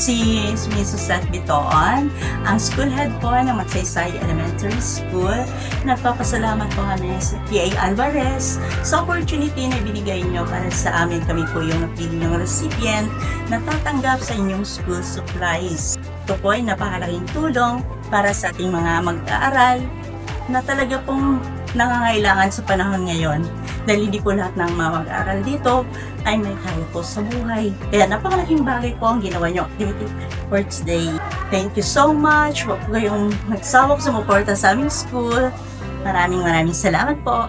si Miss Suzette Bitoon, ang school head po ng Magsaysay Elementary School. Nagpapasalamat po kami sa PA Alvarez sa opportunity na binigay nyo para sa amin. Kami po yung napili ng recipient na tatanggap sa inyong school supplies. Ito po ay napakalaking tulong para sa ating mga mag-aaral na talaga pong nangangailangan sa panahon ngayon. Dahil hindi po lahat ng mga mag-aaral dito ay may kaya po sa buhay. Kaya napakalaking bagay po ang ginawa nyo activity for today. Thank you so much. Huwag po kayong nagsawak sumuporta sa aming school. Maraming salamat po.